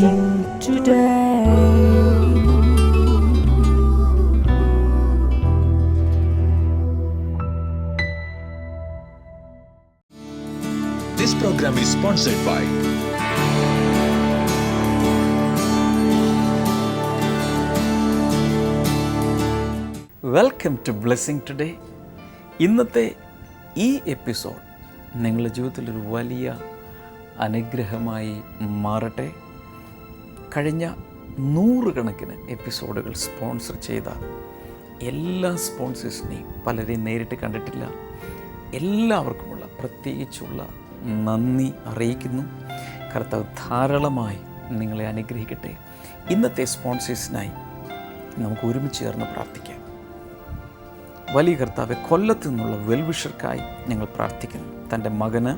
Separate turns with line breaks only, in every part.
blessing today.
This program is sponsored by
welcome to Blessing Today. ഇന്നത്തെ ഈ episode നിങ്ങളുടെ ജീവിതത്തിലൊരു വലിയ അനുഗ്രഹമായി മാറട്ടെ. കഴിഞ്ഞ 100 കണക്കിന് എപ്പിസോഡുകൾ സ്പോൺസർ ചെയ്ത എല്ലാ സ്പോൺസേഴ്സിനെയും പലരെയും നേരിട്ട് കണ്ടിട്ടില്ല. എല്ലാവർക്കുമുള്ള പ്രത്യേകിച്ചുള്ള നന്ദി അറിയിക്കുന്നു. കർത്താവ് ധാരാളമായി നിങ്ങളെ അനുഗ്രഹിക്കട്ടെ. ഇന്നത്തെ സ്പോൺസേഴ്സിനായി നമുക്ക് ഒരുമിച്ച് ചേർന്ന് പ്രാർത്ഥിക്കാം. വലിയ കർത്താവെ, കൊല്ലത്ത് നിന്നുള്ള വെൽവിഷർക്കായി ഞങ്ങൾ പ്രാർത്ഥിക്കുന്നു. തൻ്റെ മകന്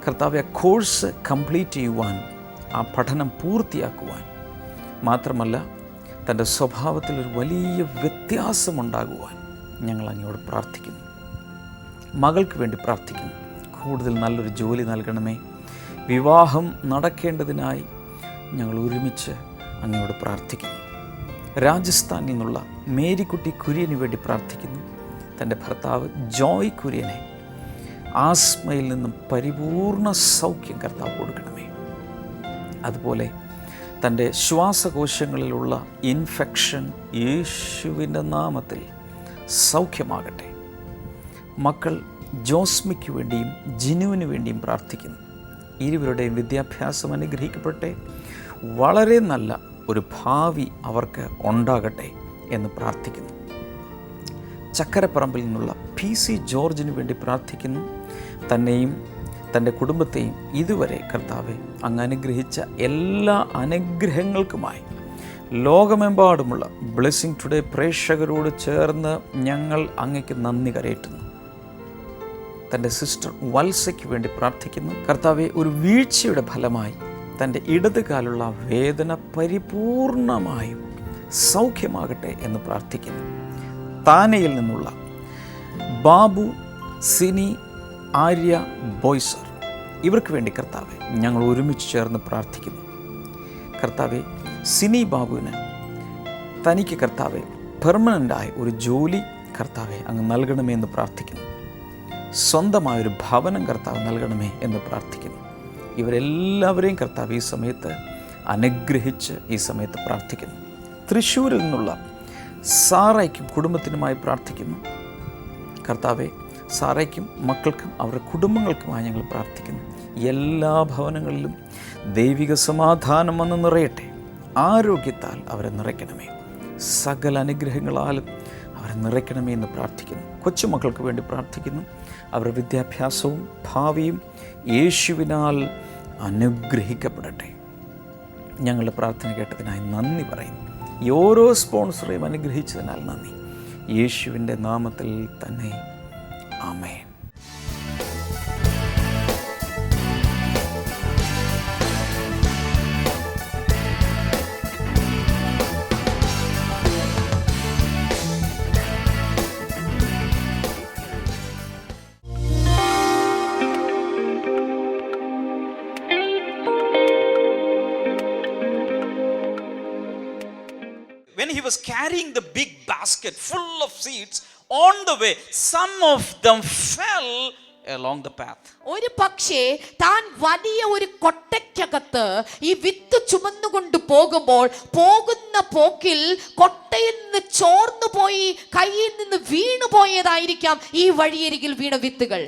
കർത്താവെ കോഴ്സ് കംപ്ലീറ്റ് ചെയ്യുവാൻ, ആ പഠനം പൂർത്തിയാക്കുവാൻ, മാത്രമല്ല തൻ്റെ സ്വഭാവത്തിലൊരു വലിയ വ്യത്യാസമുണ്ടാകുവാൻ ഞങ്ങൾ അങ്ങയോട് പ്രാർത്ഥിക്കുന്നു. മകൾക്ക് വേണ്ടി പ്രാർത്ഥിക്കുന്നു. കൂടുതൽ നല്ലൊരു ജോലി നൽകണമേ. വിവാഹം നടക്കേണ്ടതിനായി ഞങ്ങൾ ഒരുമിച്ച് അങ്ങയോട് പ്രാർത്ഥിക്കുന്നു. രാജസ്ഥാനിൽ നിന്നുള്ള മേരിക്കുട്ടി കുര്യന് വേണ്ടി പ്രാർത്ഥിക്കുന്നു. തൻ്റെ ഭർത്താവ് ജോയ് കുര്യനെ ആസ്മയിൽ നിന്നും പരിപൂർണ സൗഖ്യം കർത്താവ് കൊടുക്കണമേ. അതുപോലെ തൻ്റെ ശ്വാസകോശങ്ങളിലുള്ള ഇൻഫെക്ഷൻ യേശുവിൻ്റെ നാമത്തിൽ സൗഖ്യമാകട്ടെ. മക്കൾ ജോസ്മിക്ക് വേണ്ടിയും ജിനുവിന് വേണ്ടിയും പ്രാർത്ഥിക്കുന്നു. ഇരുവരുടെയും വിദ്യാഭ്യാസം അനുഗ്രഹിക്കപ്പെടട്ടെ. വളരെ നല്ല ഒരു ഭാവി അവർക്ക് ഉണ്ടാകട്ടെ എന്ന് പ്രാർത്ഥിക്കുന്നു. ചക്കരപ്പറമ്പിൽ നിന്നുള്ള PC ജോർജിന് വേണ്ടി പ്രാർത്ഥിക്കുന്നു. തന്നെയും തൻ്റെ കുടുംബത്തെയും ഇതുവരെ കർത്താവെ അങ്ങ് അനുഗ്രഹിച്ച എല്ലാ അനുഗ്രഹങ്ങൾക്കുമായി ലോകമെമ്പാടുമുള്ള ബ്ലെസ്സിങ് ടുഡേ പ്രേക്ഷകരോട് ചേർന്ന് ഞങ്ങൾ അങ്ങയ്ക്ക് നന്ദി കരയറ്റുന്നു. തൻ്റെ സിസ്റ്റർ വത്സയ്ക്ക് വേണ്ടി പ്രാർത്ഥിക്കുന്നു. കർത്താവെ, ഒരു വീഴ്ചയുടെ ഫലമായി തൻ്റെ ഇടതുകാലുള്ള വേദന പരിപൂർണമായും സൗഖ്യമാകട്ടെ എന്ന് പ്രാർത്ഥിക്കുന്നു. താനയിൽ നിന്നുള്ള ബാബു, സിനി, ആര്യ, ബോയ്സർ, ഇവർക്ക് വേണ്ടി കർത്താവെ ഞങ്ങൾ ഒരുമിച്ച് ചേർന്ന് പ്രാർത്ഥിക്കുന്നു. കർത്താവെ, സിനി ബാബുവിന് തനിക്ക് കർത്താവെ പെർമനൻ്റായ ഒരു ജോലി കർത്താവെ അങ്ങ് നൽകണമേ എന്ന് പ്രാർത്ഥിക്കുന്നു. സ്വന്തമായൊരു ഭവനം കർത്താവ് നൽകണമേ എന്ന് പ്രാർത്ഥിക്കുന്നു. ഇവരെല്ലാവരെയും കർത്താവ് ഈ സമയത്ത് അനുഗ്രഹിച്ച് ഈ സമയത്ത് പ്രാർത്ഥിക്കുന്നു. തൃശ്ശൂരിൽ നിന്നുള്ള സാറയ്ക്കും കുടുംബത്തിനുമായി പ്രാർത്ഥിക്കുന്നു. കർത്താവെ, സാറയ്ക്കും മക്കൾക്കും അവരുടെ കുടുംബങ്ങൾക്കുമായി ഞങ്ങൾ പ്രാർത്ഥിക്കുന്നു. എല്ലാ ഭവനങ്ങളിലും ദൈവിക സമാധാനം വന്ന് നിറയട്ടെ. ആരോഗ്യത്താൽ അവരെ നിറയ്ക്കണമേ. സകല അനുഗ്രഹങ്ങളാലും അവരെ നിറയ്ക്കണമേ എന്ന് പ്രാർത്ഥിക്കുന്നു. കൊച്ചുമക്കൾക്ക് വേണ്ടി പ്രാർത്ഥിക്കുന്നു. അവരുടെ വിദ്യാഭ്യാസവും ഭാവിയും യേശുവിനാൽ അനുഗ്രഹിക്കപ്പെടട്ടെ. ഞങ്ങളുടെ പ്രാർത്ഥന കേട്ടതിനായി നന്ദി പറയുന്നു. ഈ ഓരോ സ്പോൺസറെയും അനുഗ്രഹിച്ചതിനാൽ നന്ദി. യേശുവിൻ്റെ നാമത്തിൽ തന്നെ ആമേൻ.
When he was carrying the big basket full of seeds, on the way some of them fell along the path.
ഒരു പക്ഷേ താൻ വലിയ ഒരു കൊട്ടയ്ക്കകത്ത് ഈ വിത്ത് ചുമന്നുകൊണ്ട് പോകുമ്പോൾ പോകുന്ന പോക്കിൽ കൊട്ടയിൽ നിന്ന് ചോർന്നു പോയി കയ്യിൽ നിന്ന് വീണു പോയതായിരിക്കാം ഈ വഴിയരികിൽ വീണ വിത്തുകൾ.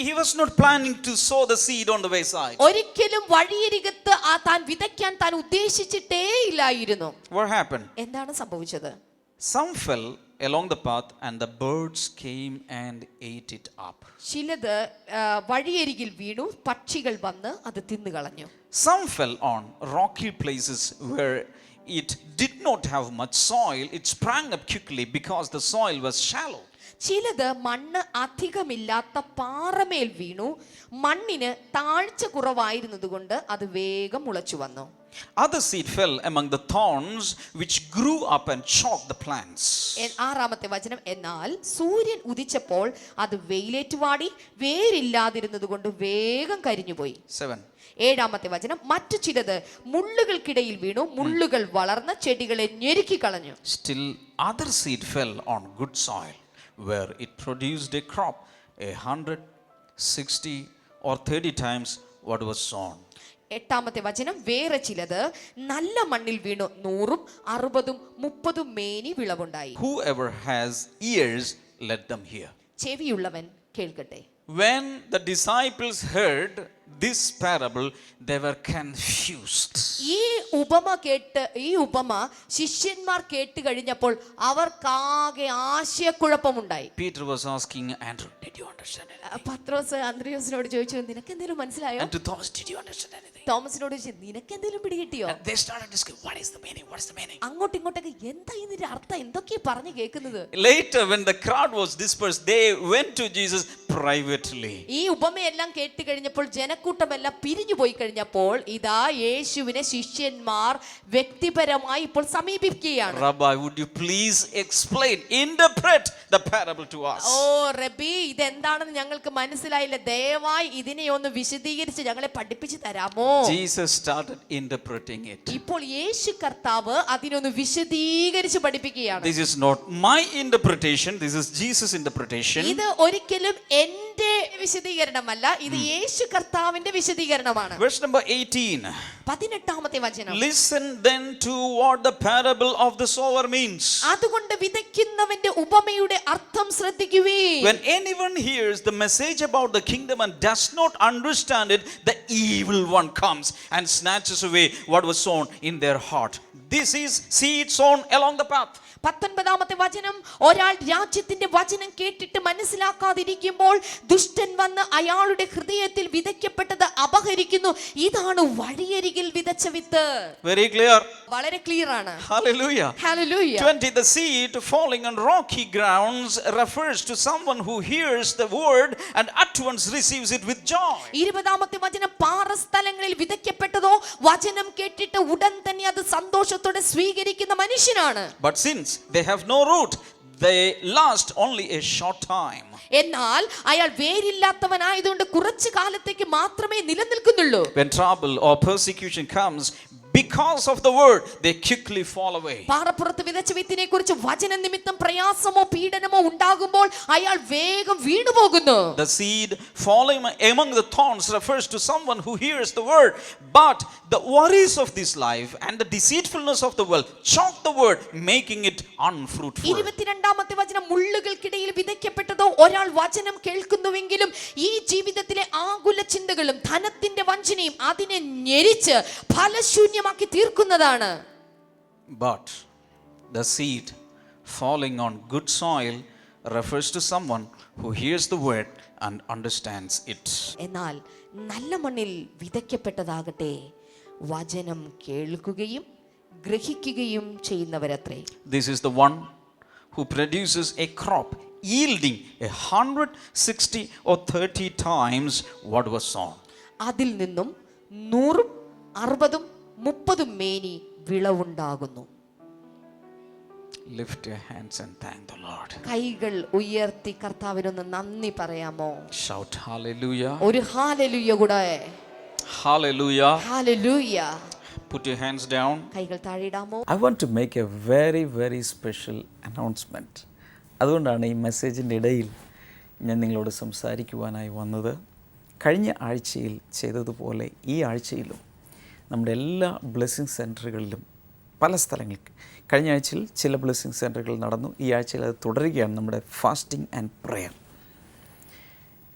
He was not planning to sow the seed on the wayside.
ഒരിക്കലും വഴിയരികത്ത് താൻ വിതയ്ക്കാൻ താൻ ഉദ്ദേശിച്ചിട്ടേ ഇല്ലായിരുന്നു.
What happened?
എന്താണ് സംഭവിച്ചത്?
Some fell along the path and the birds came and ate it up.
ചിലത് വഴിയരികിൽ വീണു, പക്ഷികൾ വന്ന് അത് തിന്നുകളഞ്ഞു.
Some fell on rocky places where it did not have much soil. It sprang up quickly because the soil was shallow.
ചിലത് മണ്ണ് അധികമില്ലാത്ത പാറമേൽ വീണു. മണ്ണിന് താഴ്ച കുറവായിരുന്നതുകൊണ്ട് അത് വേഗം മുളച്ചു വന്നു.
Other seed fell among the thorns, which grew up and choked the plants.
6-ാമത്തെ വചനം, എന്നാൽ സൂര്യൻ ഉദിച്ചപ്പോൾ അത് വെയിലേറ്റുവാടി വേരില്ലാതിരുന്നതുകൊണ്ട് വേഗം കരിഞ്ഞുപോയി.
7.
7-ാമത്തെ വചനം, മറ്റു ചിലത് മുള്ളുകൾക്കിടയിൽ വീണു. മുള്ളുകൾ വളർന്ന് ചെടികളെ ഞെരുക്കി കളഞ്ഞു.
Still other seed fell on good soil, where it produced a crop 100, 60 or 30 times what was sown.
8-ാമത്തെ വചനം, വേറെ ചിലത് നല്ല മണ്ണിൽ വീണു. 100, 60, 30 മേനി വിളവുണ്ടായി.
Whoever has ears, let them hear.
ചെവിയുള്ളവൻ കേൾക്കട്ടെ.
When the disciples heard this parable, they were confused.
ഈ ഉപമ ശിഷ്യന്മാർ കേട്ട് കഴിഞ്ഞപ്പോൾ അവർക്കാകെ ആശയക്കുഴപ്പമുണ്ടായി.
Peter was asking Andrew, did you understand anything?
പത്രോസ് അന്ത്രയോസിനോട് ചോദിച്ചു, നിനക്ക് എന്തെങ്കിലും മനസ്സിലായോ?
And to Thomas, did you understand anything?
തോമസിനോട് ചോദിച്ചു, നിനക്ക് എന്തെങ്കിലും പിടികിട്ടിയോ?
And they started discussing, what is the meaning? What is the meaning?
അങ്ങോട്ടും ഇങ്ങോട്ടൊക്കെ എന്താ ഇതിന്റെ അർത്ഥം, എന്തൊക്കെയാ പറഞ്ഞു കേൾക്കുന്നത്?
Later, when the crowd was dispersed, they went to Jesus privately.
ഈ ഉപമയെല്ലാം കേട്ട് കഴിഞ്ഞപ്പോൾ ജനക്കൂട്ടമെല്ലാം പിരിഞ്ഞു പോയി കഴിഞ്ഞപ്പോൾ ഇതാ യേശുവിനെ ശിഷ്യന്മാർ വ്യക്തിപരമായി ഇപ്പോൾ സമീപിക്കുകയാണ്.
Rabbi, would you please explain, interpret the parable to us?
ഓ റബി, ഇതെന്താണെന്ന് ഞങ്ങൾക്ക് മനസ്സിലായില്ല, ദയവായി ഇതിനെ ഒന്ന് വിശദീകരിച്ച് ഞങ്ങളെ പഠിപ്പിച്ചു തരാമോ?
Jesus started interpreting it.
ഇപ്പോൾ യേശു കർത്താവ് അതിനൊന്ന് വിശദീകരിച്ച് പഠിപ്പിക്കുകയാണ്.
This is not my interpretation, this is Jesus' interpretation.
ഇത് ഒരിക്കലും എന്റെ വിശദീകരണമല്ല, ഇത് യേശു കർത്താവിന്റെ വിശദീകരണമാണ്.
Verse number 18.
18-ാമത്തെ വചനം,
Listen then to what the parable of the sower means.
അതുകൊണ്ട് വിതയ്ക്കുന്നവന്റെ ഉപമയുടെ അർത്ഥം ശ്രദ്ധിക്കുവീൻ.
When anyone hears the message about the kingdom and does not understand it, the evil one comes and snatches away what was sown in their heart. This is seed sown along the path.
19-ാമത്തെ വചനം, ഒരാൾ രാജ്യത്തിന്റെ വചനം കേട്ടിട്ട് മനസ്സിലാക്കാതിരിക്കുമ്പോൾ ദുഷ്ടൻ വന്ന് അയാളുടെ ഹൃദയത്തിൽ വിതയ്ക്കപ്പെട്ടത് അപഹരിക്കുന്നു. ഇതാണ് വഴിയരികിൽ വിതച്ച വിത്ത്.
Very clear.
വളരെ ക്ലിയർ ആണ്.
Hallelujah.
Hallelujah.
20. The seed falling on rocky grounds refers to someone who hears the word and at once receives it with joy.
20-ാമത്തെ വചനം, പാറസ്ഥലങ്ങളിൽ വിതയ്ക്കപ്പെട്ടതോ വചനം കേട്ടിട്ട് ഉടൻ തന്നെ അത് സന്തോഷത്തോടെ സ്വീകരിക്കുന്ന മനുഷ്യനാണ്.
But since they have no root, they last only a short time.
എന്നാൽ അയാൾ വേരില്ലാത്തവനായതുകൊണ്ട് കുറച്ചു കാലത്തേക്ക് മാത്രമേ നിലനിൽക്കുന്നുള്ളൂ.
When trouble or persecution comes because of the word, they quickly fall away.
പാറപ്പുറത്ത് വിതച്ച വിത്തിനെ കുറിച്ച് വചന നിമിത്തം പ്രയാസമോ പീഡനമോ ഉണ്ടാകുമ്പോൾ അയാൾ വേഗം വീണുപോകുന്നു.
The seed falling among the thorns refers to someone who hears the word, but the worries of this life and the deceitfulness of the world choke the word, making it unfruitful.
22-ാമത്തെ വചനം, മുള്ളുകൾക്കിടയിൽ വിതയ്ക്കപ്പെട്ടതോ ഒരാൾ വചനം കേൾക്കുന്നുവെങ്കിലും ഈ ജീവിതത്തിലെ ആകുല ചിന്തകളും ധനത്തിന്റെ വഞ്ചനയും അതിനെ ഞെരിച്ച് ഫലശൂന്യമാക്കി തീർക്കുന്നതാണ്.
But the seed falling on good soil refers to someone who hears the word and understands it.
എന്നാൽ നല്ല മണ്ണിൽ വിതയ്ക്കപ്പെട്ടതാകട്ടെ വചനം കേൾക്കുകയും ഗ്രഹിക്കുകയും ചെയ്യുന്നവരത്രേ.
This is the one who produces a crop yielding 100, 60 or 30 times what was sown.
അതിൽ നിന്നും 100, 60, 30 മേനി വിളവുണ്ടാകുന്നു.
Lift your hands and thank the Lord.
കൈകൾ ഉയർത്തി കർത്താവിനൊന്ന് നന്ദി പറയാമോ?
Shout hallelujah.
ഒരു ഹല്ലേലൂയ കൂടെ.
Hallelujah.
Hallelujah.
Put your hands down.
കൈകൾ താഴെയിടാമോ?
I want to make a very, very special announcement. അതുകൊണ്ടാണ് ഈ മെസ്സേജിൻ്റെ ഇടയിൽ ഞാൻ നിങ്ങളോട് സംസാരിക്കുവാനായി വന്നത്. കഴിഞ്ഞ ആഴ്ചയിൽ ചെയ്തതുപോലെ ഈ ആഴ്ചയിലും നമ്മുടെ എല്ലാ ബ്ലെസ്സിങ് സെൻറ്ററുകളിലും പല സ്ഥലങ്ങൾക്ക് കഴിഞ്ഞ ആഴ്ചയിൽ ചില ബ്ലെസ്സിങ് സെൻറ്ററുകൾ നടന്നു. ഈ ആഴ്ചയിൽ അത് തുടരുകയാണ്. നമ്മുടെ ഫാസ്റ്റിംഗ് ആൻഡ് പ്രെയർ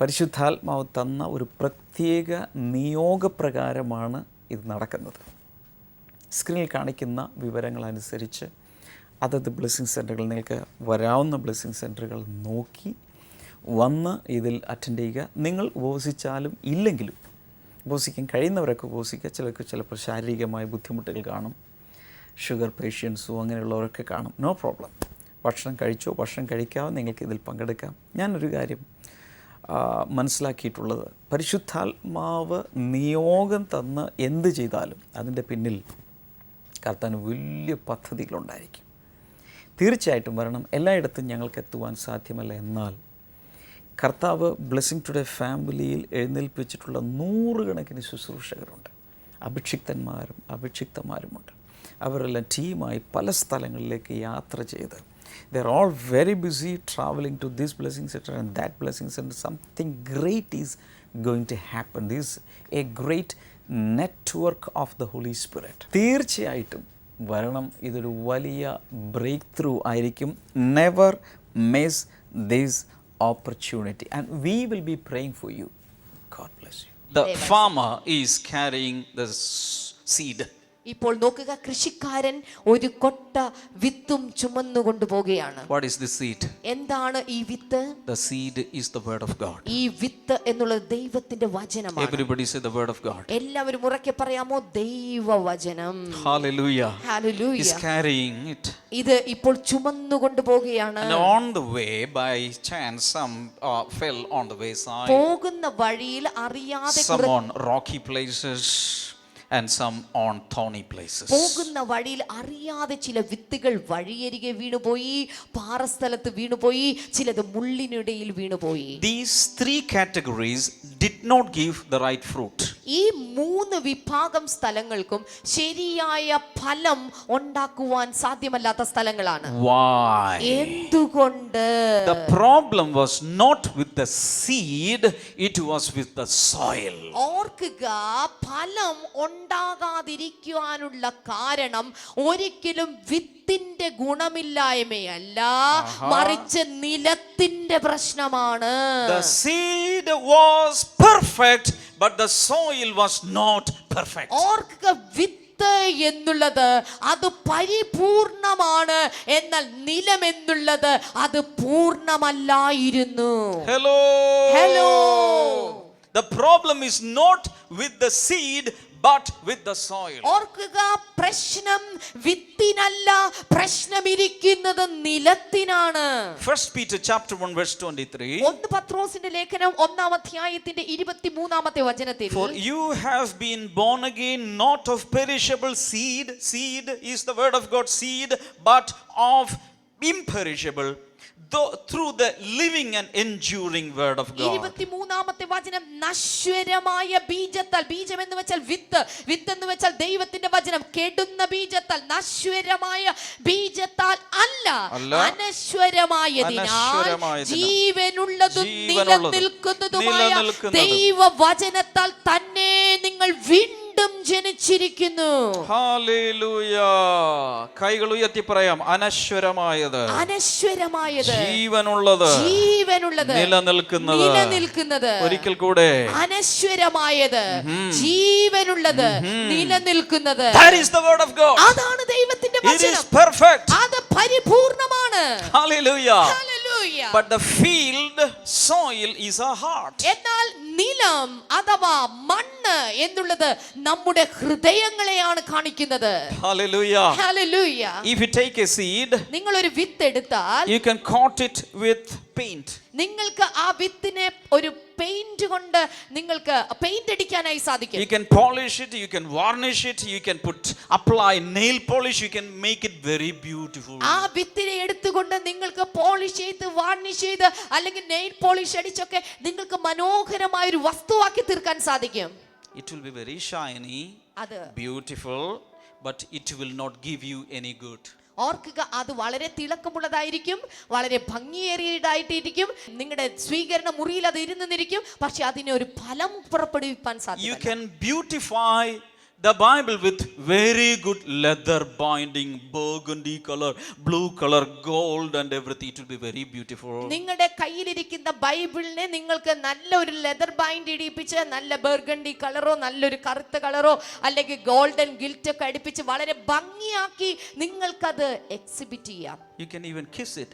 പരിശുദ്ധാത്മാവ് തന്ന ഒരു പ്രത്യേക നിയോഗപ്രകാരമാണ് ഇത് നടക്കുന്നത്. സ്ക്രീനിൽ കാണിക്കുന്ന വിവരങ്ങളനുസരിച്ച് അതത് ബ്ലെസ്സിങ് സെൻറ്ററുകൾ നിങ്ങൾക്ക് വരാവുന്ന ബ്ലെസ്സിങ് സെൻറ്ററുകൾ നോക്കി വന്ന് ഇതിൽ അറ്റൻഡ് ചെയ്യുക. നിങ്ങൾ ഉപവസിച്ചാലും ഇല്ലെങ്കിലും ഉപവസിക്കാൻ കഴിയുന്നവരൊക്കെ ഉപവസിക്കുക. ചിലർക്ക് ചിലപ്പോൾ ശാരീരികമായ ബുദ്ധിമുട്ടുകൾ കാണും, ഷുഗർ പേഷ്യൻസും അങ്ങനെയുള്ളവരൊക്കെ കാണും, നോ പ്രോബ്ലം. ഭക്ഷണം കഴിച്ചോ ഭക്ഷണം കഴിക്കാവോ നിങ്ങൾക്ക് ഇതിൽ പങ്കെടുക്കാം. ഞാനൊരു കാര്യം മനസ്സിലാക്കിയിട്ടുള്ളത്, പരിശുദ്ധാത്മാവ് നിയോഗം തന്ന് എന്ത് ചെയ്താലും അതിൻ്റെ പിന്നിൽ കർത്താവിന് വലിയ പദ്ധതികളുണ്ടായിരിക്കും. തീർച്ചയായിട്ടും വരണം. എല്ലായിടത്തും ഞങ്ങൾക്ക് എത്തുവാൻ സാധ്യമല്ല. എന്നാൽ കർത്താവ് ബ്ലെസ്സിങ് ടുഡേ ഫാമിലിയിൽ എഴുന്നേൽപ്പിച്ചിട്ടുള്ള 100 കണക്കിന് ശുശ്രൂഷകരുണ്ട്. അഭിഷിക്തന്മാരും അഭിഷിക്തമാരുമുണ്ട്. അവരെല്ലാം ടീമായി പല സ്ഥലങ്ങളിലേക്ക് യാത്ര ചെയ്ത് they're all very busy traveling to this blessing center and that blessing center. Something great is going to happen. This is a great network of the Holy Spirit. തീർച്ചയായിട്ടും വരണം. ഇതൊരു വലിയ ബ്രേക്ക് ത്രൂ ആയിരിക്കും. Never miss this opportunity and we will be praying for you. God bless you.
The farmer is carrying the seed.
ഇപ്പോൾ നോക്കുക, കൃഷിക്കാരൻ ഒരു കൊട്ട വിത്തും ചുമന്നുകൊണ്ട് പോകുകയാണ്.
What is the seed?
എന്താണ് ഈ വിത്ത്?
The seed is the word of God.
ഈ വിത്ത് എന്നുള്ളത് ദൈവത്തിന്റെ വചനമാണ്.
Everybody say the word of God.
എല്ലാവരും ഉറക്കെ പറയാമോ? ദൈവവചനം.
Hallelujah.
Hallelujah.
Is carrying it.
ഇത് ഇപ്പോൾ ചുമന്നുകൊണ്ട് പോകുകയാണ്.
And on the way, by chance, some fell on the wayside.
പോകുന്ന വഴിയിൽ അറിയാതെ
Some on rocky places and some on thorny places.
പോകുന്ന വഴിയിൽ അറിയാതെ ചില വിത്തുകൾ വഴിയരികെ വീണുപോയി, പാറസ്ഥലത്ത് വീണുപോയി, ചിലത് മുള്ളിനിടയിൽ വീണുപോയി.
These 3 categories did not give the right fruit.
ഈ 3 വിഭാഗം സ്ഥലങ്ങൾക്കും ശരിയായ ഫലം ഉണ്ടാക്കുവാൻ സാധ്യമല്ലാത്ത സ്ഥലങ്ങളാണ്.
Why?
എന്തുകൊണ്ട്?
The problem was not with the seed, it was with the soil.
ഓർക്കുക, ഫലം ഉണ്ടാകാതിരിക്കുവാനുള്ള കാരണം ഒരിക്കലും വിത്തിന്റെ ഗുണമില്ലായ്മയല്ല, മറിച്ച് നിലത്തിന്റെ പ്രശ്നമാണ്.
The seed was perfect, but the soil was not perfect.
ഓർക്കുക, വിത്ത് എന്നുള്ളത് അത് പരിപൂർണമാണ്, എന്നാൽ നിലം എന്നുള്ളത് അത് പൂർണ്ണമല്ലായിരുന്നു.
Hello. The problem is not with the seed but with the soil.
ഓർക്കുക, പ്രശ്നം വിത്തിനല്ല, പ്രശ്നം ഇരിക്കുന്നത് നിലത്തിനാണ്.
1 Peter chapter 1 verse 23.
1 പത്രോസിന്റെ ലേഖനം 1-ാം അധ്യായത്തിന്റെ 23-ാമത്തെ വചനത്തിൽ,
For you have been born again, not of perishable seed. Seed is the word of God, seed, but of imperishable, through the living and enduring word of God.
23-ാമത്തെ വചനം, നശ്വരമായ ബീജത്താൽ, ബീജം എന്ന് വെച്ചാൽ വിത്ത്, വിത്ത് എന്ന് വെച്ചാൽ ദൈവത്തിന്റെ വചനം, കെടുന്ന ബീജത്താൽ, നശ്വരമായ ബീജത്താൽ അല്ല, അനശ്വരമായതിനാൽ ജീവനുള്ളതും നിലനിൽക്കുന്നതുമായ ദൈവവചനത്താൽ തന്നെ നിങ്ങൾ വീണ്ടും ജനിച്ചിരിക്കുന്നു.
ഹല്ലേലൂയ. കൈകൾ ഉയർത്തി പറയാം, അനശ്വരമായത്,
അനശ്വരമായത്,
ജീവനുള്ളത്,
ജീവനുള്ളത്,
നിലനിൽക്കുന്നത്.
നിലനിൽക്കുന്നത്.
ഒരിക്കൽ കൂടെ,
അനശ്വരമായത്, ജീവനുള്ളത്, നിലനിൽക്കുന്നത്.
That is the word of God.
അതാണ് ദൈവത്തിന്റെ
It
വചനം.
is perfect.
അത് പരിപൂർണമാണ്.
Hallelujah.
Hallelujah.
But the field soil is our heart.
എന്നാൽ നിലം അഥവാ മണ്ണ് എന്നുള്ളത് നമ്മുടെ ഹൃദയങ്ങളെയാണ് കാണിക്കുന്നത്.
Hallelujah.
Hallelujah.
If you take a seed,
നിങ്ങൾ ഒരു വിത്ത് എടുത്താൽ
you can coat it with paint.
നിങ്ങൾക്ക് ആ വിത്തിനെ ഒരു പെയിന്റ് കൊണ്ട് നിങ്ങൾക്ക് പെയിന്റ് അടിക്കാനായി സാധിക്കും.
You can polish it, you can varnish it, you can apply nail polish, you can make it very beautiful.
ആ വിത്തിനെ എടുത്തുകൊണ്ട് നിങ്ങൾക്ക് പോളിഷ് ചെയ്ത് വാർണിഷ് ചെയ്ത് അല്ലെങ്കിൽ നെയിൽ പോളിഷ് അടിച്ചൊക്കെ നിങ്ങൾക്ക് മനോഹരമായ ഒരു വസ്തുവാക്കി തീർക്കാൻ സാധിക്കും.
It will be very shiny, beautiful, but it will not give you any good.
ഓർക്കുക, അത് വളരെ തിളക്കമുള്ളതായിരിക്കും, വളരെ ഭംഗിയേറിയതായിട്ടിരിക്കും, നിങ്ങളുടെ സ്വീകരണ മുറിയിൽ അത് ഇരുന്നിരിക്കും, പക്ഷെ അതിനെ ഒരു ഫലം പുറപ്പെടുവിപ്പാൻ സാധിക്കും.
You can beautify the Bible with very good leather binding, burgundy color, blue color, gold and everything. It will be very beautiful.
നിങ്ങളുടെ കയ്യിലിരിക്കുന്ന ബൈബിളിനെ നിങ്ങൾക്ക് നല്ലൊരു ലെതർ ബൈൻഡ് ഇടിപ്പിച്ച് നല്ല ബർഗണ്ടി കളറോ നല്ലൊരു കറുത്ത കളറോ അല്ലെങ്കിൽ ഗോൾഡൻ ഗിൽറ്റ് ഒക്കെ അടിപ്പിച്ച് വളരെ ഭംഗിയാക്കി നിങ്ങൾക്കത് എക്സിബിറ്റ് ചെയ്യാം.
You can even kiss it.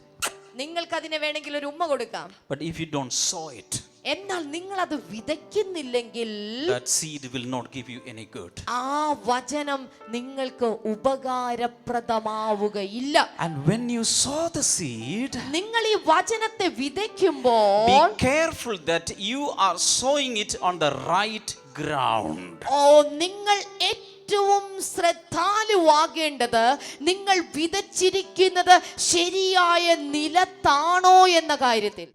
നിങ്ങൾക്ക് അതിനെ വേണമെങ്കിൽ ഒരു ഉമ്മ കൊടുക്കാം.
But if you don't sow it,
എന്നാൽ നിങ്ങൾ അത് വിതയ്ക്കുന്നില്ലെങ്കിൽ
that seed will not give you any good.
ആ വചനം നിങ്ങൾക്ക് ഉപകാരപ്രദമാവുകയില്ല.
And when you sow the seed,
നിങ്ങൾ ഈ വചനത്തെ വിതയ്ക്കുമ്പോൾ
be careful that you are sowing it on the right ground.
നിങ്ങൾ ഏറ്റവും ശ്രദ്ധാലുവാകേണ്ടത് നിങ്ങൾ വിതച്ചിരിക്കുന്നത് ശരിയായ നിലത്താണോ എന്ന കാര്യത്തിൽ.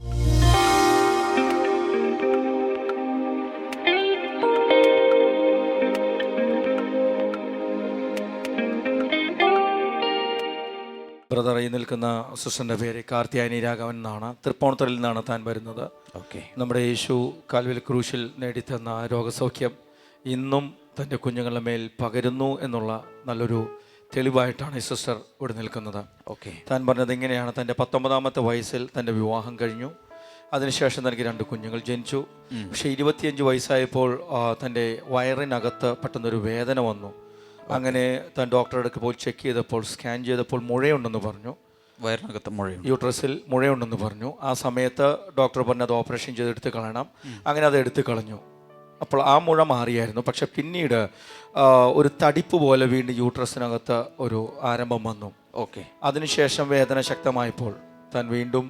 ബ്രദർ, ഈ നിൽക്കുന്ന സിസ്റ്ററിൻ്റെ പേര് കാർത്തിയാനി രാഘവൻ എന്നാണ്. തൃപ്പൂണിത്തുറയിൽ നിന്നാണ് താൻ വരുന്നത്.
ഓക്കെ.
നമ്മുടെ യേശു കാൽവരി ക്രൂശിൽ നേടിത്തന്ന രോഗസൗഖ്യം ഇന്നും തൻ്റെ കുഞ്ഞുങ്ങളുടെ മേൽ പകരുന്നു എന്നുള്ള നല്ലൊരു തെളിവായിട്ടാണ് ഈ സിസ്റ്റർ ഇവിടെ നിൽക്കുന്നത്.
ഓക്കെ.
താൻ പറഞ്ഞത് ഇങ്ങനെയാണ്: തൻ്റെ 19ാമത്തെ വയസ്സിൽ തൻ്റെ വിവാഹം കഴിഞ്ഞു. അതിനുശേഷം തനിക്ക് 2 കുഞ്ഞുങ്ങൾ ജനിച്ചു. പക്ഷേ 25 വയസ്സായപ്പോൾ തൻ്റെ വയറിനകത്ത് പെട്ടെന്നൊരു വേദന വന്നു. അങ്ങനെ താൻ ഡോക്ടറുടെ അടുത്ത് പോയി ചെക്ക് ചെയ്തപ്പോൾ, സ്കാൻ ചെയ്തപ്പോൾ മുഴയുണ്ടെന്ന് പറഞ്ഞു.
വയറിനകത്ത് മുഴയുണ്ട്,
യൂട്രസിൽ മുഴയുണ്ടെന്ന് പറഞ്ഞു. ആ സമയത്ത് ഡോക്ടർ പറഞ്ഞു അത് ഓപ്പറേഷൻ ചെയ്ത് എടുത്ത് കളയണം. അങ്ങനെ അത് എടുത്ത് കളഞ്ഞു. അപ്പോൾ ആ മുഴ മാറിയായിരുന്നു. പക്ഷെ പിന്നീട് ഒരു തടിപ്പ് പോലെ വീണ്ടും യൂട്രസിനകത്ത് ഒരു ആരംഭം വന്നു.
ഓക്കെ.
അതിനുശേഷം വേദന ശക്തമായപ്പോൾ താൻ വീണ്ടും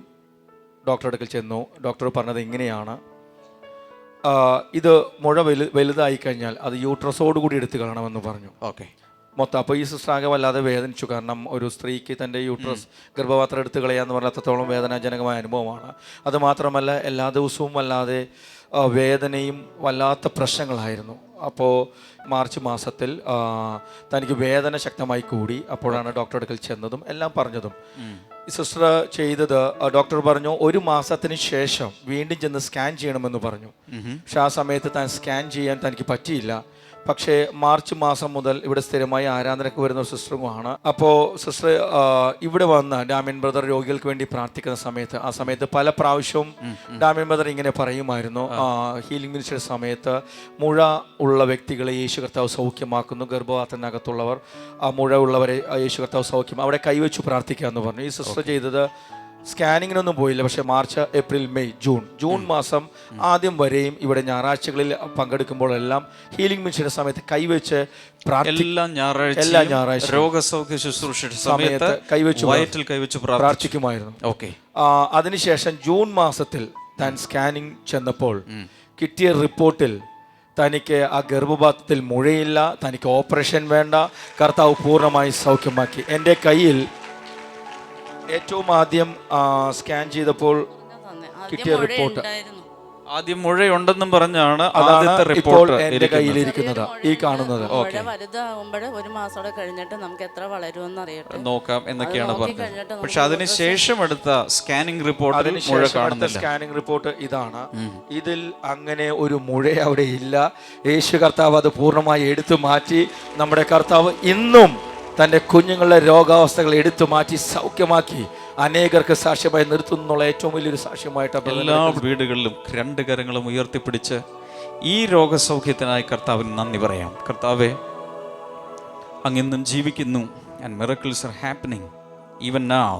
ഡോക്ടറുടെ അടുക്കൽ ചെന്നു. ഡോക്ടർ പറഞ്ഞത് ഇങ്ങനെയാണ്: ഇത് മുഴ വലുതായി കഴിഞ്ഞാൽ അത് യൂട്രസോടുകൂടി എടുത്ത് കളയണമെന്ന് പറഞ്ഞു.
ഓക്കെ.
മൊത്തം. അപ്പോൾ ഈ സിസ്റ്ററാകെ വല്ലാതെ വേദനിച്ചു. കാരണം ഒരു സ്ത്രീക്ക് തൻ്റെ യൂട്രസ് ഗർഭപാത്രം എടുത്ത് കളയാന്ന് പറഞ്ഞാൽ അത്രത്തോളം വേദനാജനകമായ അനുഭവമാണ്. അതുമാത്രമല്ല എല്ലാ ദിവസവും വല്ലാതെ വേദനയും വല്ലാത്ത പ്രശ്നങ്ങളായിരുന്നു. അപ്പോൾ മാർച്ച് മാസത്തിൽ തനിക്ക് വേദന ശക്തമായി കൂടി. അപ്പോഴാണ് ഡോക്ടറുടെ അടുക്കൽ ചെന്നതും എല്ലാം പറഞ്ഞതും. ഈ സിസ്റ്റർ ചെയ്തത്, ഡോക്ടർ പറഞ്ഞു 1 മാസത്തിന് ശേഷം വീണ്ടും ചെന്ന് സ്കാൻ ചെയ്യണമെന്ന് പറഞ്ഞു. പക്ഷെ ആ സമയത്ത് താൻ സ്കാൻ ചെയ്യാൻ തനിക്ക് പറ്റിയില്ല. പക്ഷേ മാർച്ച് മാസം മുതൽ ഇവിടെ സ്ഥിരമായി ആരാധനയ്ക്ക് വരുന്ന സിസ്റ്ററുമാണ്. അപ്പോൾ സിസ്റ്റർ ഇവിടെ വന്ന് ഡാമിയൻ ബ്രദർ രോഗികൾക്ക് വേണ്ടി പ്രാർത്ഥിക്കുന്ന സമയത്ത്, ആ സമയത്ത് പല പ്രാവശ്യവും ഡാമിയൻ ബ്രദർ ഇങ്ങനെ പറയുമായിരുന്നു: ഹീലിംഗ് മിനിസ്ട്രിയുടെ സമയത്ത് മുഴ ഉള്ള വ്യക്തികളെ യേശു കർത്താവ് സൗഖ്യമാക്കുന്നു, ഗർഭപാത്രത്തിനകത്തുള്ളവർ ആ മുഴ ഉള്ളവരെ യേശു കർത്താവ് സൗഖ്യം, അവിടെ കൈവച്ചു പ്രാർത്ഥിക്കുക എന്ന് പറഞ്ഞു. ഈ സിസ്റ്റർ ചെയ്തത് സ്കാനിങ്ങിനൊന്നും പോയില്ല. പക്ഷേ മാർച്ച്, ഏപ്രിൽ, മെയ്, ജൂൺ മാസം ആദ്യം വരെയും ഇവിടെ ഞായറാഴ്ചകളിൽ പങ്കെടുക്കുമ്പോഴെല്ലാം ഹീലിംഗ് മിനിസ്ട്രിയുടെ സമയത്ത് കൈവച്ച് എല്ലാ ഞായറാഴ്ച
രോഗസൗഖ്യ ശുശ്രൂഷയുടെ സമയത്ത് കൈവച്ച്
പ്രാർത്ഥിക്കുമായിരുന്നു.
ഓക്കെ.
അതിനുശേഷം ജൂൺ മാസത്തിൽ താൻ സ്കാനിങ് ചെന്നപ്പോൾ കിട്ടിയ റിപ്പോർട്ടിൽ തനിക്ക് ആ ഗർഭപാത്രത്തിൽ മുഴയില്ല, തനിക്ക് ഓപ്പറേഷൻ വേണ്ട, കർത്താവ് പൂർണ്ണമായി സൗഖ്യമാക്കി. എൻ്റെ കയ്യിൽ ഏറ്റവും ആദ്യം സ്കാൻ ചെയ്തപ്പോൾ കിട്ടിയ റിപ്പോർട്ട്,
ആദ്യം മുഴയുണ്ടെന്നും പറഞ്ഞാണ്
ഇപ്പോൾ എന്റെ കയ്യിലിരിക്കുന്നത്, ഈ കാണുന്നത്.
വലുതാകുമ്പോൾ 1 മാസം കഴിഞ്ഞിട്ട് നമുക്ക് എത്ര വളരുമെന്ന് അറിയട്ടെ
നോക്കാം എന്നൊക്കെയാണ് പറഞ്ഞത്. പക്ഷെ അതിനുശേഷം എടുത്ത സ്കാനിംഗ് റിപ്പോർട്ട്
സ്കാനിംഗ് റിപ്പോർട്ട് ഇതാണ്. ഇതിൽ അങ്ങനെ ഒരു മുഴ അവിടെ ഇല്ല. യേശു കർത്താവ് അത് പൂർണ്ണമായി എടുത്തു മാറ്റി. നമ്മുടെ കർത്താവ് ഇന്നും തൻ്റെ കുഞ്ഞുങ്ങളുടെ രോഗാവസ്ഥകൾ എടുത്തു മാറ്റി സൗഖ്യമാക്കി അനേകർക്ക് സാക്ഷ്യമായി നിർത്തുന്നുള്ള ഏറ്റവും വലിയൊരു സാക്ഷ്യമായിട്ട്
എല്ലാ വീടുകളിലും 2 കരങ്ങളും ഉയർത്തിപ്പിടിച്ച് ഈ രോഗസൗഖ്യത്തിനായി കർത്താവിന് നന്ദി പറയാം. കർത്താവെ, അങ്ങിന്നും ജീവിക്കുന്നു. And miracles are happening even now,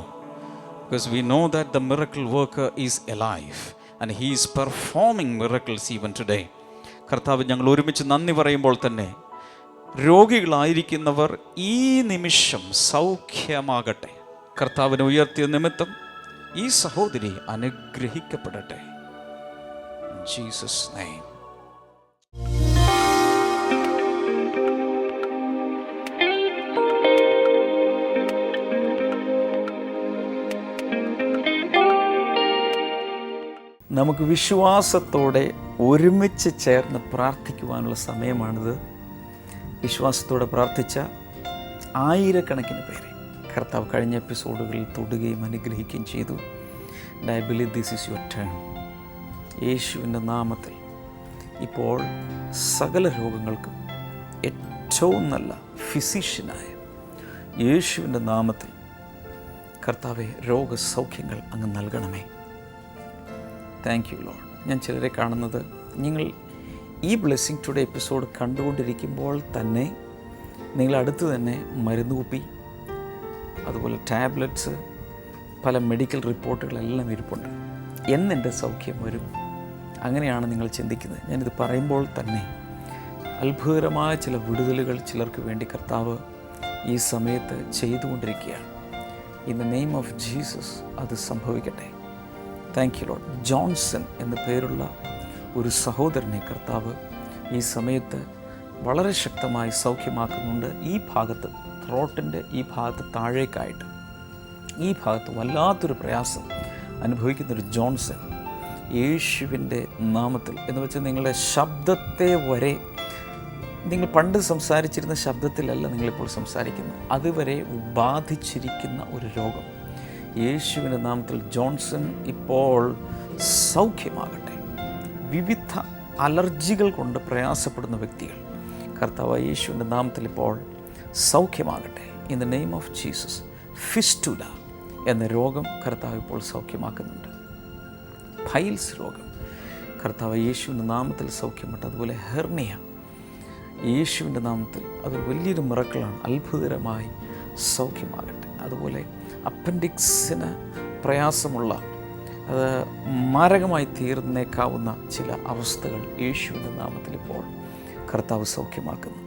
because we know that the miracle worker is alive and he is performing miracles even today. കർത്താവ്, ഞങ്ങൾ ഒരുമിച്ച് നന്ദി പറയുമ്പോൾ തന്നെ രോഗികളായിരിക്കുന്നവർ ഈ നിമിഷം സൗഖ്യമാകട്ടെ. കർത്താവിനെ ഉയർത്തിയ നിമിത്തം ഈ സഹോദരി അനുഗ്രഹിക്കപ്പെടട്ടെ. Jesus name.
നമുക്ക് വിശ്വാസത്തോടെ ഒരുമിച്ച് ചേർന്ന് പ്രാർത്ഥിക്കുവാനുള്ള സമയമാണിത്. വിശ്വാസത്തോടെ പ്രാർത്ഥിച്ച ആയിരക്കണക്കിന് പേരെ കർത്താവ് കഴിഞ്ഞ എപ്പിസോഡുകളിൽ തൊടുകയും അനുഗ്രഹിക്കുകയും ചെയ്തു. And I believe this is your turn. യേശുവിൻ്റെ നാമത്തിൽ ഇപ്പോൾ സകല രോഗങ്ങൾക്കും ഏറ്റവും നല്ല ഫിസിഷ്യനായ യേശുവിൻ്റെ നാമത്തിൽ കർത്താവെ രോഗസൗഖ്യങ്ങൾ അങ്ങ് നൽകണമേ. Thank you Lord. ഞാൻ ചിലരെ കാണുന്നത്, നിങ്ങൾ ഈ ബ്ലെസ്സിങ് ടുഡേ എപ്പിസോഡ് കണ്ടുകൊണ്ടിരിക്കുമ്പോൾ തന്നെ നിങ്ങൾ അടുത്ത് തന്നെ മരുന്ന് കുപ്പി, അതുപോലെ ടാബ്ലറ്റ്സ്, പല മെഡിക്കൽ റിപ്പോർട്ടുകളെല്ലാം ഇരിപ്പുണ്ട്. എന്നെൻ്റെ സൗഖ്യം വരും? അങ്ങനെയാണ് നിങ്ങൾ ചിന്തിക്കുന്നത്. ഞാനിത് പറയുമ്പോൾ തന്നെ അത്ഭുതകരമായ ചില വിടുതലുകൾ ചിലർക്ക് വേണ്ടി കർത്താവ് ഈ സമയത്ത് ചെയ്തുകൊണ്ടിരിക്കുകയാണ്. In the name of Jesus അത് സംഭവിക്കട്ടെ. Thank you Lord. ജോൺസൺ എന്ന പേരുള്ള ഒരു സഹോദരനെ കർത്താവ് ഈ സമയത്ത് വളരെ ശക്തമായി സൗഖ്യമാക്കുന്നുണ്ട്. ഈ ഭാഗത്ത് ത്രോട്ടിൻ്റെ ഈ ഭാഗത്ത് താഴേക്കായിട്ട് ഈ ഭാഗത്ത് വല്ലാത്തൊരു പ്രയാസം അനുഭവിക്കുന്നൊരു ജോൺസൺ യേശുവിൻ്റെ നാമത്തിൽ എന്ന് വെച്ചാൽ നിങ്ങളുടെ ശബ്ദത്തെ വരെ നിങ്ങൾ പണ്ട് സംസാരിച്ചിരുന്ന ശബ്ദത്തിലല്ല നിങ്ങളിപ്പോൾ സംസാരിക്കുന്നത്, അതുവരെ ബാധിച്ചിരിക്കുന്ന ഒരു രോഗം യേശുവിൻ്റെ നാമത്തിൽ ജോൺസൺ ഇപ്പോൾ സൗഖ്യമാകട്ടെ. വിവിധ അലർജികൾ കൊണ്ട് പ്രയാസപ്പെടുന്ന വ്യക്തികൾ കർത്താവ് യേശുവിൻ്റെ നാമത്തിൽ ഇപ്പോൾ സൗഖ്യമാകട്ടെ. In the name of Jesus. Fistula എന്ന രോഗം കർത്താവ് ഇപ്പോൾ സൗഖ്യമാക്കുന്നുണ്ട്. പൈൽസ് രോഗം കർത്താവ് യേശുവിൻ്റെ നാമത്തിൽ സൗഖ്യമാകട്ടെ. അതുപോലെ ഹെർണിയ യേശുവിൻ്റെ നാമത്തിൽ അതൊരു വലിയൊരു മിറക്കിളാണ്, അത്ഭുതകരമായി സൗഖ്യമാകട്ടെ. അതുപോലെ അപ്പൻഡിക്സിന് പ്രയാസമുള്ള, അത് മാരകമായി തീർന്നേക്കാവുന്ന ചില അവസ്ഥകൾ യേശുവിൻ്റെ നാമത്തിൽ ഇപ്പോൾ കർത്താവ് സൗഖ്യമാക്കുന്നു.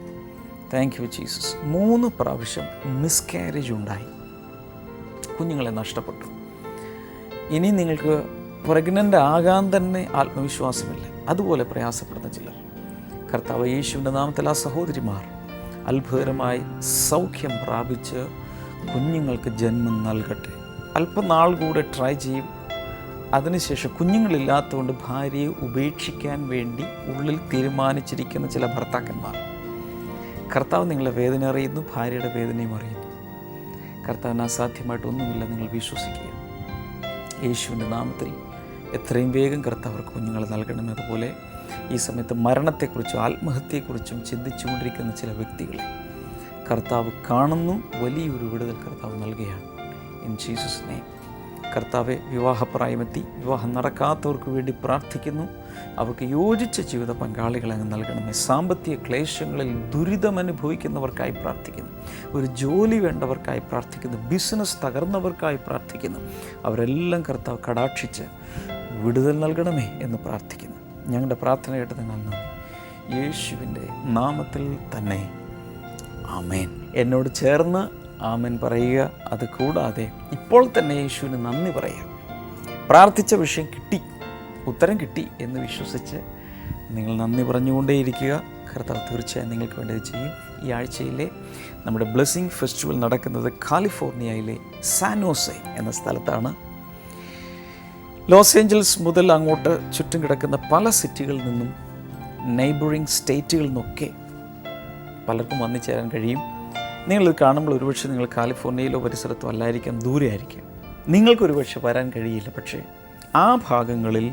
Thank you Jesus. 3 പ്രാവശ്യം മിസ്കാരേജ് ഉണ്ടായി, കുഞ്ഞുങ്ങളെ നഷ്ടപ്പെട്ടു. ഇനി നിങ്ങൾക്ക് പ്രഗ്നൻ്റ് ആകാൻ തന്നെ ആത്മവിശ്വാസമില്ല, അതുപോലെ പ്രയാസപ്പെടുന്ന ചിലർ കർത്താവ് യേശുവിൻ്റെ നാമത്തിൽ ആ സഹോദരിമാർ അത്ഭുതകരമായി സൗഖ്യം പ്രാപിച്ച് കുഞ്ഞുങ്ങൾക്ക് ജന്മം നൽകട്ടെ. അല്പനാൾ കൂടെ ട്രൈ ചെയ്യും. അതിനുശേഷം കുഞ്ഞുങ്ങളില്ലാത്തതുകൊണ്ട് ഭാര്യയെ ഉപേക്ഷിക്കാൻ വേണ്ടി ഉള്ളിൽ തീരുമാനിച്ചിരിക്കുന്ന ചില ഭർത്താക്കന്മാർ, കർത്താവ് നിങ്ങളെ വേദന അറിയുന്നു, ഭാര്യയുടെ വേദനയും അറിയുന്നു. കർത്താവിന് അസാധ്യമായിട്ടൊന്നുമില്ല, നിങ്ങൾ വിശ്വസിക്കുക. യേശുവിൻ്റെ നാമത്തിൽ എത്രയും വേഗം കർത്താവ് കുഞ്ഞുങ്ങളെ നൽകണം. അതുപോലെ ഈ സമയത്ത് മരണത്തെക്കുറിച്ചും ആത്മഹത്യയെക്കുറിച്ചും ചിന്തിച്ചുകൊണ്ടിരിക്കുന്ന ചില വ്യക്തികളെ കർത്താവ് കാണുന്നു. വലിയൊരു വിടുതൽ കർത്താവ് നൽകുകയാണ്. In Jesus name. കർത്താവെ, വിവാഹപ്രായമെത്തി വിവാഹം നടക്കാത്തവർക്ക് വേണ്ടി പ്രാർത്ഥിക്കുന്നു. അവർക്ക് യോജിച്ച ജീവിത പങ്കാളികളെ അങ്ങ് നൽകണമേ. സാമ്പത്തിക ക്ലേശങ്ങളിൽ ദുരിതമനുഭവിക്കുന്നവർക്കായി പ്രാർത്ഥിക്കുന്നു. ഒരു ജോലി വേണ്ടവർക്കായി പ്രാർത്ഥിക്കുന്നു. ബിസിനസ് തകർന്നവർക്കായി പ്രാർത്ഥിക്കുന്നു. അവരെല്ലാം കർത്താവ് കടാക്ഷിച്ച് വിടുതൽ നൽകണമേ എന്ന് പ്രാർത്ഥിക്കുന്നു. ഞങ്ങളുടെ പ്രാർത്ഥന കേട്ട് നിങ്ങൾ നന്ദി. യേശുവിൻ്റെ നാമത്തിൽ തന്നെ ആമേൻ. എന്നോട് ചേർന്ന് ആമേൻ പറയുക. അത് കൂടാതെ ഇപ്പോൾ തന്നെ യേശുവിന് നന്ദി പറയുക. പ്രാർത്ഥിച്ച വിഷയം കിട്ടി, ഉത്തരം കിട്ടി എന്ന് വിശ്വസിച്ച് നിങ്ങൾ നന്ദി പറഞ്ഞുകൊണ്ടേയിരിക്കുക. കർത്താവ് തീർച്ചയായും നിങ്ങൾക്ക് വേണ്ടി ചെയ്യും. ഈ ആഴ്ചയിലെ നമ്മുടെ ബ്ലെസ്സിങ് ഫെസ്റ്റിവൽ നടക്കുന്നത് കാലിഫോർണിയയിലെ സാനോസെ എന്ന സ്ഥലത്താണ്. ലോസ് ഏഞ്ചൽസ് മുതൽ അങ്ങോട്ട് ചുറ്റും കിടക്കുന്ന പല സിറ്റികളിൽ നിന്നും നെയ്ബറിങ് സ്റ്റേറ്റുകളിൽ നിന്നൊക്കെ പലർക്കും വന്നു ചേരാൻ കഴിയും. നിങ്ങളിത് കാണുമ്പോൾ ഒരുപക്ഷെ നിങ്ങൾ കാലിഫോർണിയയിലോ പരിസരത്തോ അല്ലായിരിക്കാം, ദൂരെ ആയിരിക്കും. നിങ്ങൾക്കൊരുപക്ഷെ വരാൻ കഴിയില്ല. പക്ഷേ ആ ഭാഗങ്ങളിൽ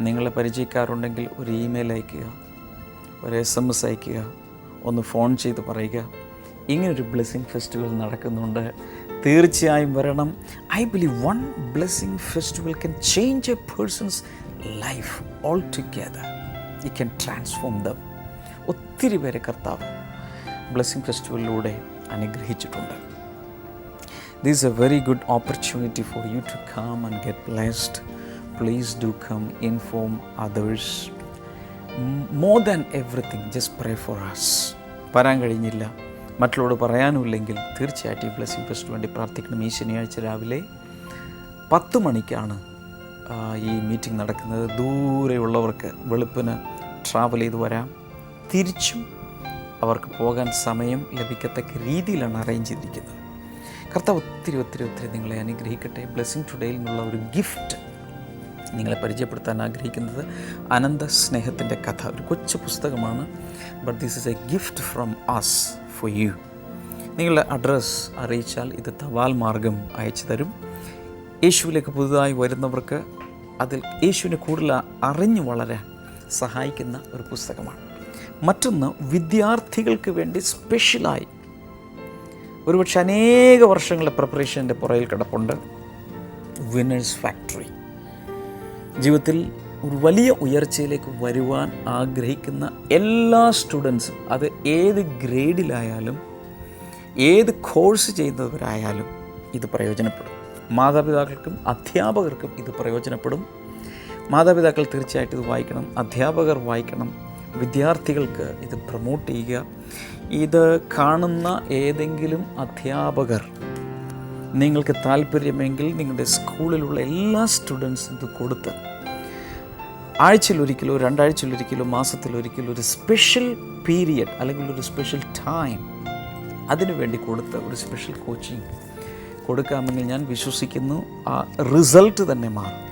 നിങ്ങളെ പരിചയക്കാരുണ്ടെങ്കിൽ ഒരു ഇമെയിൽ അയയ്ക്കുക, ഒരു SMS അയയ്ക്കുക, ഒന്ന് ഫോൺ ചെയ്ത് പറയുക, ഇങ്ങനൊരു ബ്ലെസ്സിങ് ഫെസ്റ്റിവൽ നടക്കുന്നുണ്ട്, തീർച്ചയായും വരണം. I believe one blessing festival can change a person's life all together. It can transform dum. ഒത്തിരി പേരെ കർത്താവ് blessing ഫെസ്റ്റിവലിലൂടെ അനുഗ്രഹിച്ചിട്ടുണ്ട്. This is a very good opportunity for you to come and get blessed. Please do come, inform others. More than everything, just pray for us. വരാൻ കഴിഞ്ഞില്ല, മറ്റുള്ളവരോട് പറയാനുമില്ലെങ്കിൽ തീർച്ചയായിട്ടും blessing ഫെസ്റ്റിന് വേണ്ടി പ്രാർത്ഥിക്കണം. ഈ ശനിയാഴ്ച രാവിലെ 10 മണിക്കാണ് ഈ മീറ്റിംഗ് നടക്കുന്നത്. ദൂരെയുള്ളവർക്ക് വെളുപ്പിന് ട്രാവൽ ചെയ്ത് വരാം. തിരിച്ചും അവർക്ക് പോകാൻ സമയം ലഭിക്കത്തക്ക രീതിയിലാണ് അറേഞ്ച് ചെയ്തിരിക്കുന്നത്. കർത്താവ് ഒത്തിരി ഒത്തിരി ഒത്തിരി നിങ്ങളെ അനുഗ്രഹിക്കട്ടെ. ബ്ലെസ്സിങ് ടുഡേയിൽ നിന്നുള്ള ഒരു ഗിഫ്റ്റ് നിങ്ങളെ പരിചയപ്പെടുത്താൻ ആഗ്രഹിക്കുന്നത് അനന്ത സ്നേഹത്തിൻ്റെ കഥ. ഒരു കൊച്ചു പുസ്തകമാണ്. But this is a gift from us for you. നിങ്ങളുടെ അഡ്രസ്സ് അറിയിച്ചാൽ ഇത് തപാൽ മാർഗം അയച്ചു തരും. യേശുവിലേക്ക് പുതുതായി വരുന്നവർക്ക് അതിൽ യേശുവിനെ കൂടുതൽ അറിഞ്ഞു വളരാൻ സഹായിക്കുന്ന ഒരു പുസ്തകമാണ്. മറ്റൊന്ന്, വിദ്യാർത്ഥികൾക്ക് വേണ്ടി സ്പെഷ്യലായി ഒരുപക്ഷെ അനേക വർഷങ്ങളുടെ പ്രിപ്പറേഷൻ്റെ പുറകിൽ കിടപ്പുണ്ട്. Winners factory. ജീവിതത്തിൽ ഒരു വലിയ ഉയർച്ചയിലേക്ക് വരുവാൻ ആഗ്രഹിക്കുന്ന എല്ലാ സ്റ്റുഡൻസും, അത് ഏത് ഗ്രേഡിലായാലും ഏത് കോഴ്സ് ചെയ്യുന്നവരായാലും ഇത് പ്രയോജനപ്പെടും. മാതാപിതാക്കൾക്കും അധ്യാപകർക്കും ഇത് പ്രയോജനപ്പെടും. മാതാപിതാക്കൾ തീർച്ചയായിട്ടും ഇത് വായിക്കണം, അധ്യാപകർ വായിക്കണം, വിദ്യാർത്ഥികൾക്ക് ഇത് പ്രൊമോട്ട് ചെയ്യുക. ഇത് കാണുന്ന ഏതെങ്കിലും അധ്യാപകർ നിങ്ങൾക്ക് താല്പര്യമെങ്കിൽ നിങ്ങളുടെ സ്കൂളിലുള്ള എല്ലാ സ്റ്റുഡൻസും ഇത് കൊടുത്ത് ആഴ്ചയിലൊരിക്കലോ 2 ആഴ്ചയിലൊരിക്കലോ മാസത്തിലൊരിക്കലോ ഒരു സ്പെഷ്യൽ പീരിയഡ് അല്ലെങ്കിൽ ഒരു സ്പെഷ്യൽ ടൈം അതിനുവേണ്ടി കൊടുത്ത് ഒരു സ്പെഷ്യൽ കോച്ചിങ് കൊടുക്കാമെങ്കിൽ ഞാൻ വിശ്വസിക്കുന്നു ആ റിസൾട്ട് തന്നെ മാറും.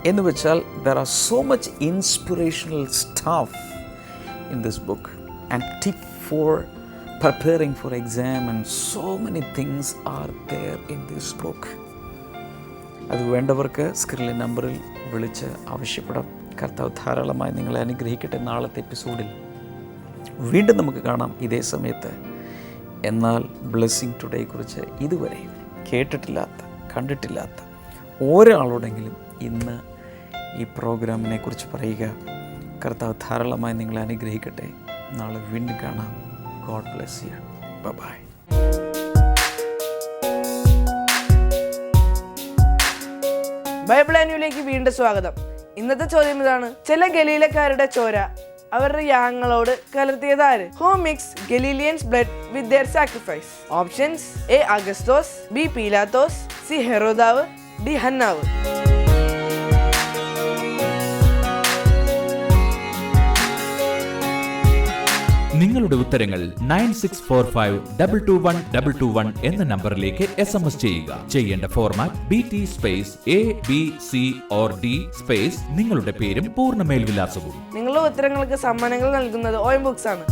എന്ന് വെച്ചാൽ there are so much inspirational stuff in this book and tip for preparing for exam and so many things are there in this book. അത് വേണ്ടവർക്ക് സ്ക്രീനിലെ നമ്പറിൽ വിളിച്ച് ആവശ്യപ്പെടാം. കർത്താവ് ധാരാളമായി നിങ്ങളെ അനുഗ്രഹിക്കട്ടെ. നാളത്തെ എപ്പിസോഡിൽ വീണ്ടും നമുക്ക് കാണാം ഇതേ സമയത്ത്. എന്നാൽ ബ്ലെസ്സിങ് ടുഡേയെക്കുറിച്ച് ഇതുവരെ കേട്ടിട്ടില്ലാത്ത കണ്ടിട്ടില്ലാത്ത ഒരാളോടെങ്കിലും ഇന്ന് ഈ പ്രോഗ്രാമിനെ കുറിച്ച് പറയുക. കർത്താവ് ധാരാളമായി നിങ്ങളെ അനുഗ്രഹിക്കട്ടെ. നാളെ വീണ്ടും കാണാം. God bless you. Bye.
Bible ആനുവിലേക്ക് വീണ്ടും സ്വാഗതം. ഇന്നത്തെ ചോദ്യം ഇതാണ്: ചില ഗലീലക്കാരുടെ ചോര അവരുടെ യാഗങ്ങളോട് കലർത്തിയതാര്? Who mix Galileans blood with their sacrifice? Options: A അഗസ്തോസ്, ബി പീലാത്തോസ്, സി ഹെറോദാവ്, ഡി ഹന്നാവ്.
നിങ്ങളുടെ ഉത്തരങ്ങൾ 9645221221 എന്ന നമ്പറിലേക്ക് SMS ചെയ്യുക. ചെയ്യേണ്ട format BT space ABC/D space നിങ്ങളുടെ പേരും പൂർണ്ണ മേൽവിലാസവും.
നിങ്ങളുടെ ഉത്തരങ്ങൾക്ക് സമ്മാനങ്ങൾ നൽകുന്നത് OM ബുക്സ് ആണ്.